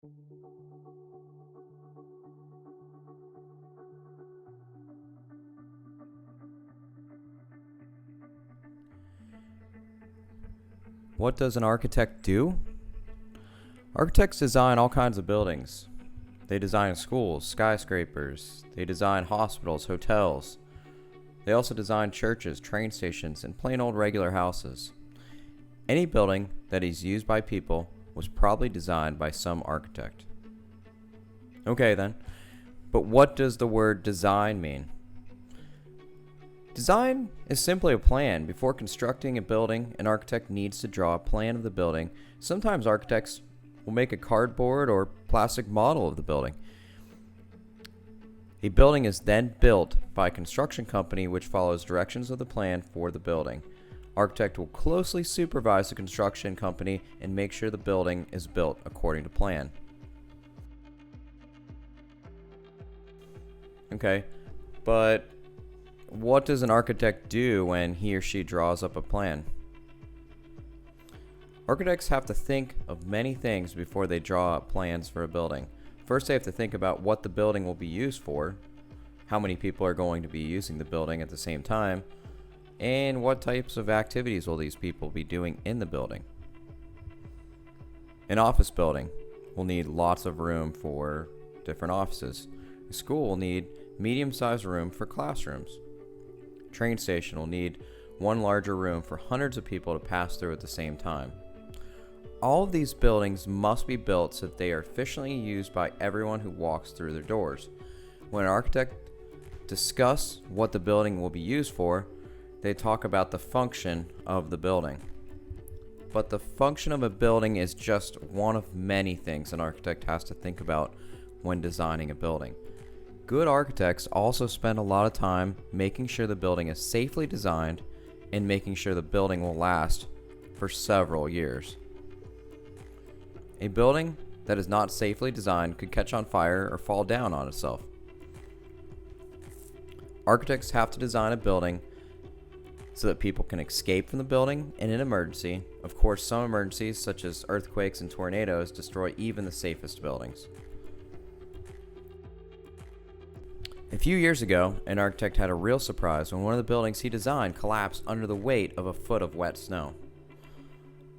What does an architect do? Architects design all kinds of buildings. They design schools, skyscrapers, they design hospitals, hotels. They also design churches, train stations, and plain old regular houses. Any building that is used by people was probably designed by some architect. Okay then, but what does the word design mean? Design is simply a plan. Before constructing a building, an architect needs to draw a plan of the building. Sometimes architects will make a cardboard or plastic model of the building. A building is then built by a construction company which follows directions of the plan for the building. Architect will closely supervise the construction company and make sure the building is built according to plan. Okay, but what does an architect do when he or she draws up a plan? Architects have to think of many things before they draw up plans for a building. First, they have to think about what the building will be used for, how many people are going to be using the building at the same time, and what types of activities will these people be doing in the building. An office building will need lots of room for different offices. A school will need medium-sized room for classrooms. A train station will need one larger room for hundreds of people to pass through at the same time. All of these buildings must be built so that they are efficiently used by everyone who walks through their doors. When an architect discusses what the building will be used for, they talk about the function of the building. But the function of a building is just one of many things an architect has to think about when designing a building. Good architects also spend a lot of time making sure the building is safely designed and making sure the building will last for several years. A building that is not safely designed could catch on fire or fall down on itself. Architects have to design a building so that people can escape from the building in an emergency. Of course, some emergencies, such as earthquakes and tornadoes, destroy even the safest buildings. A few years ago, an architect had a real surprise when one of the buildings he designed collapsed under the weight of a foot of wet snow.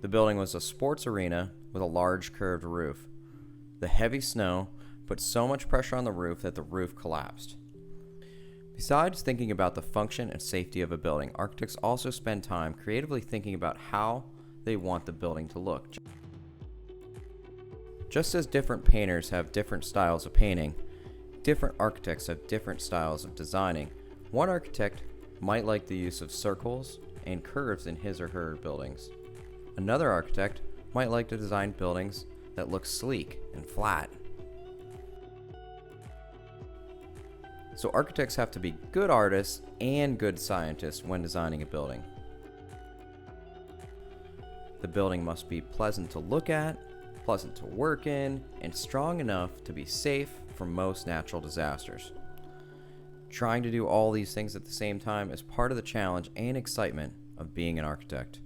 The building was a sports arena with a large curved roof. The heavy snow put so much pressure on the roof that the roof collapsed. Besides thinking about the function and safety of a building, architects also spend time creatively thinking about how they want the building to look. Just as different painters have different styles of painting, different architects have different styles of designing. One architect might like the use of circles and curves in his or her buildings. Another architect might like to design buildings that look sleek and flat. So architects have to be good artists and good scientists when designing a building. The building must be pleasant to look at, pleasant to work in, and strong enough to be safe from most natural disasters. Trying to do all these things at the same time is part of the challenge and excitement of being an architect.